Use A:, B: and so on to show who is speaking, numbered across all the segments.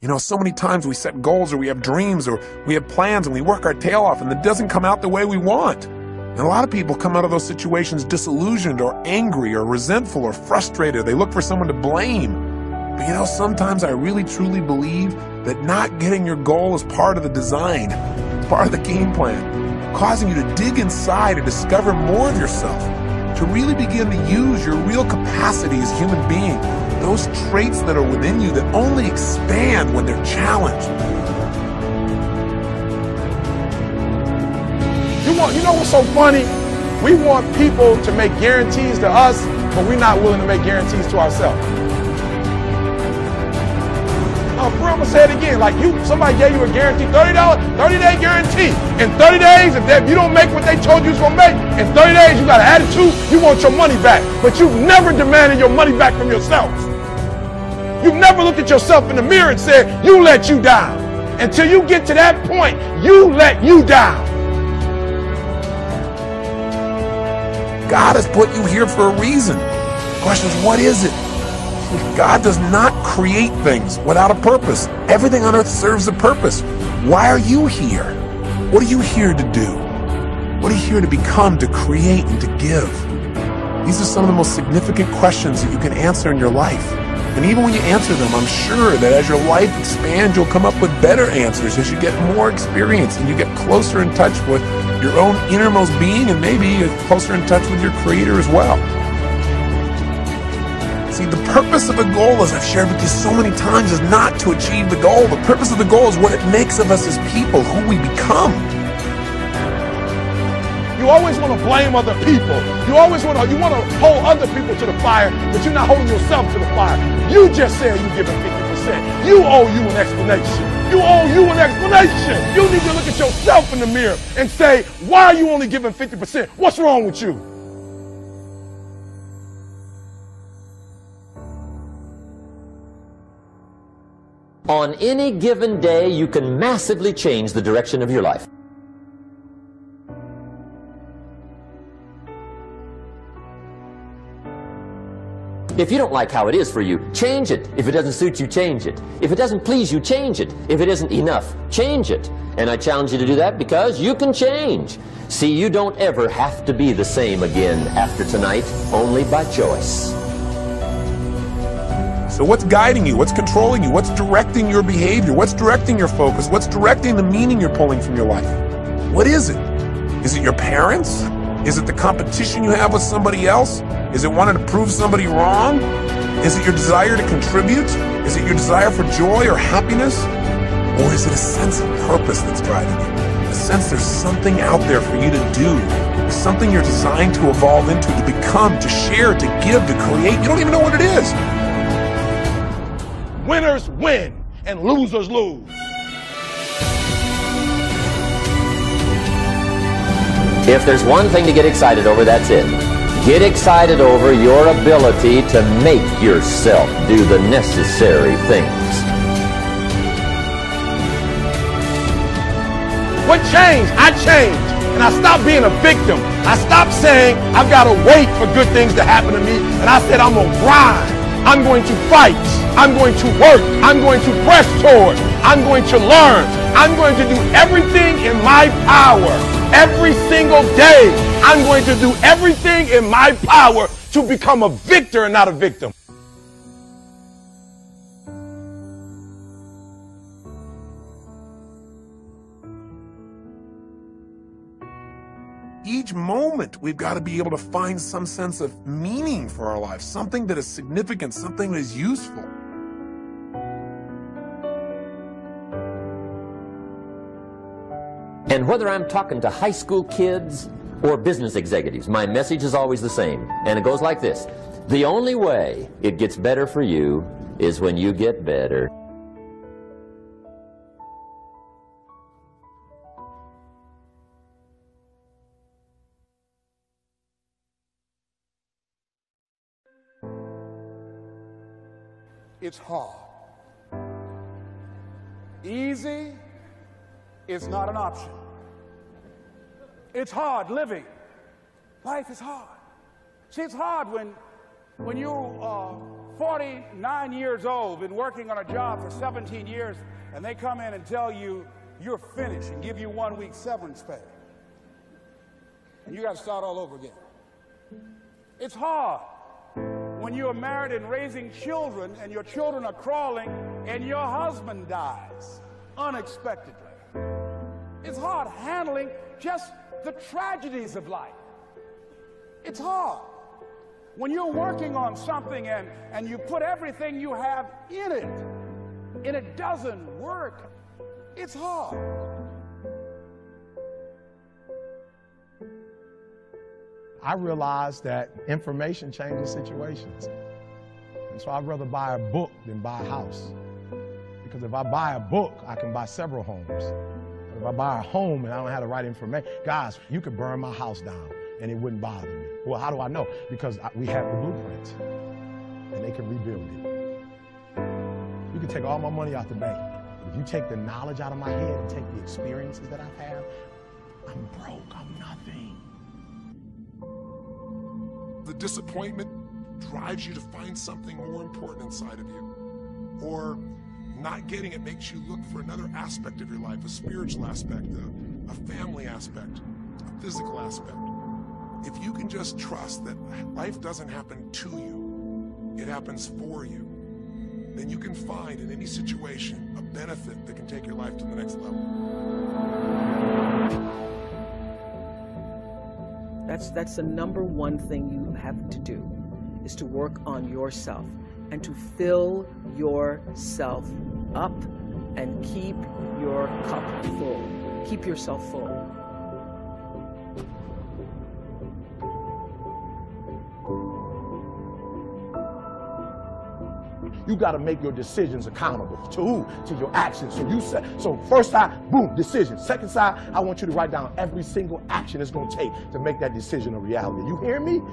A: You know, so many times we set goals or we have dreams or we have plans and we work our tail off and it doesn't come out the way we want. And a lot of people come out of those situations disillusioned or angry or resentful or frustrated. They look for someone to blame. But you know, sometimes I really truly believe that not getting your goal is part of the design. It's part of the game plan, causing you to dig inside and discover more of yourself, to really begin to use your real capacity as a human being, those traits that are within you that only expand when they're challenged.
B: You know what's so funny? We want people to make guarantees to us, but we're not willing to make guarantees to ourselves. I'm going to say it again. Like somebody gave you a guarantee, $30, 30-day guarantee. In 30 days, if you don't make what they told you was going to make, in 30 days you got an attitude, you want your money back. But you've never demanded your money back from yourself. You've never looked at yourself in the mirror and said, you let you down. Until you get to that point, you let you down.
A: God has put you here for a reason. The question is, what is it? God does not create things without a purpose. Everything on earth serves a purpose. Why are you here? What are you here to do? What are you here to become, to create, and to give? These are some of the most significant questions that you can answer in your life. And even when you answer them, I'm sure that as your life expands, you'll come up with better answers as you get more experience and you get closer in touch with your own innermost being and maybe closer in touch with your Creator as well. See, the purpose of a goal, as I've shared with you so many times, is not to achieve the goal. The purpose of the goal is what it makes of us as people, who we become.
B: You always want to blame other people. You want to hold other people to the fire, but you're not holding yourself to the fire. You just said you're giving 50%. You owe you an explanation. You owe you an explanation. You need to look at yourself in the mirror and say, why are you only giving 50%? What's wrong with you?
C: On any given day, you can massively change the direction of your life. If you don't like how it is for you, change it. If it doesn't suit you, change it. If it doesn't please you, change it. If it isn't enough, change it. And I challenge you to do that because you can change. See, you don't ever have to be the same again after tonight, only by choice.
A: So what's guiding you? What's controlling you? What's directing your behavior? What's directing your focus? What's directing the meaning you're pulling from your life? What is it? Is it your parents? Is it the competition you have with somebody else? Is it wanting to prove somebody wrong? Is it your desire to contribute? Is it your desire for joy or happiness? Or is it a sense of purpose that's driving you? A sense there's something out there for you to do. There's something you're designed to evolve into, to become, to share, to give, to create. You don't even know what it is.
B: Winners win and losers lose.
C: If there's one thing to get excited over, that's it. Get excited over your ability to make yourself do the necessary things.
B: What changed? I changed. And I stopped being a victim. I stopped saying, I've got to wait for good things to happen to me. And I said, I'm going to grind. I'm going to fight. I'm going to work. I'm going to press toward. I'm going to learn. I'm going to do everything in my power. Every single day, I'm going to do everything in my power to become a victor and not a victim.
A: Each moment, we've got to be able to find some sense of meaning for our lives, something that is significant, something that is useful.
C: And whether I'm talking to high school kids or business executives, my message is always the same. And it goes like this. The only way it gets better for you is when you get better.
B: It's hard. Easy is not an option. It's hard living. Life is hard. See, it's hard when you
D: 49 years old, been working on a job for 17 years, and they come in and tell you you're finished and give you 1 week severance pay. And you got to start all over again. It's hard when you're married and raising children and your children are crawling and your husband dies unexpectedly. It's hard handling just the tragedies of life. It's hard when you're working on something and you put everything you have in it and it doesn't work. It's hard.
B: I realized that information changes situations. And so I'd rather buy a book than buy a house. Because if I buy a book, I can buy several homes. But if I buy a home and I don't have the right information, guys, you could burn my house down and it wouldn't bother me. Well, how do I know? Because we have the blueprints and they can rebuild it. You can take all my money out the bank. If you take the knowledge out of my head and take the experiences that I've had, I'm broke, I'm nothing.
A: The disappointment drives you to find something more important inside of you. Or not getting it makes you look for another aspect of your life, a spiritual aspect, a family aspect, a physical aspect. If you can just trust that life doesn't happen to you, it happens for you, then you can find in any situation a benefit that can take your life to the next level.
E: That's the number one thing you have to do, is to work on yourself and to fill yourself up and keep your cup full. Keep yourself full.
B: You got to make your decisions accountable. To who? To your actions. So first side, boom, decision. Second side, I want you to write down every single action it's going to take to make that decision a reality. You hear me?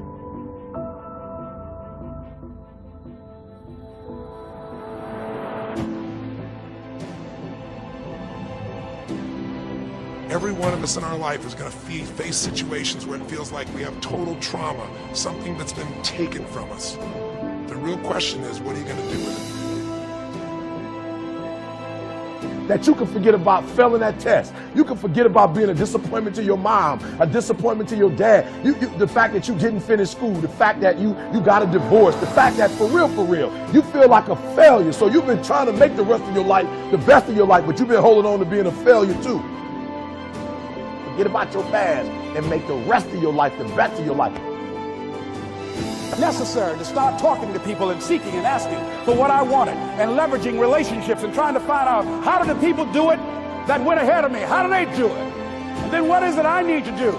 A: Every one of us in our life is going to face situations where it feels like we have total trauma, something that's been taken from us. The real question is, what are you going to do with it?
B: That you can forget about failing that test. You can forget about being a disappointment to your mom, a disappointment to your dad. The fact that you didn't finish school, the fact that you got a divorce, the fact that for real, you feel like a failure. So you've been trying to make the rest of your life the best of your life, but you've been holding on to being a failure too. Forget about your past and make the rest of your life the best of your life.
D: Necessary to start talking to people and seeking and asking for what I wanted and leveraging relationships and trying to find out, how do the people do it that went ahead of me? How do they do it? And then what is it I need to do?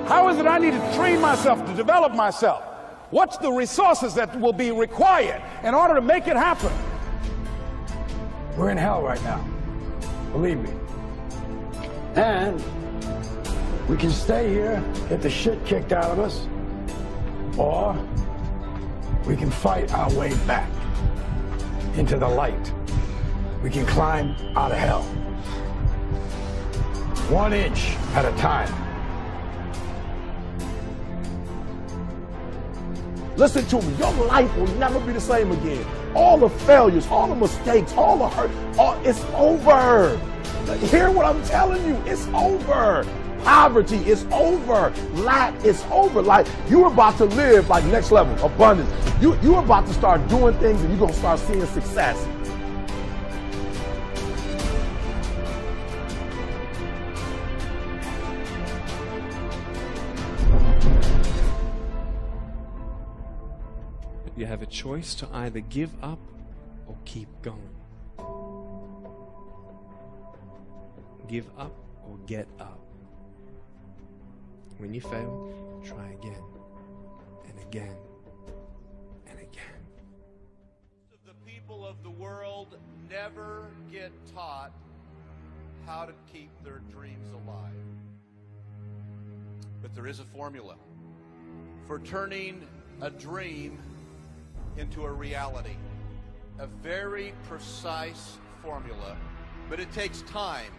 D: How is it I need to train myself, to develop myself? What's the resources that will be required in order to make it happen?
F: We're in hell right now, believe me. And we can stay here, get the shit kicked out of us, or we can fight our way back into the light. We can climb out of hell. 1 inch at a time.
B: Listen to me, your life will never be the same again. All the failures, all the mistakes, all the hurt, it's over. Hear what I'm telling you, it's over. Poverty is over. Lack is over. Like, you're about to live like next level, abundance. You're about to start doing things and you're going to start seeing success.
G: You have a choice to either give up or keep going. Give up or get up. When you fail, try again and again and again.
H: The people of the world never get taught how to keep their dreams alive. But there is a formula for turning a dream into a reality. A very precise formula, but it takes time.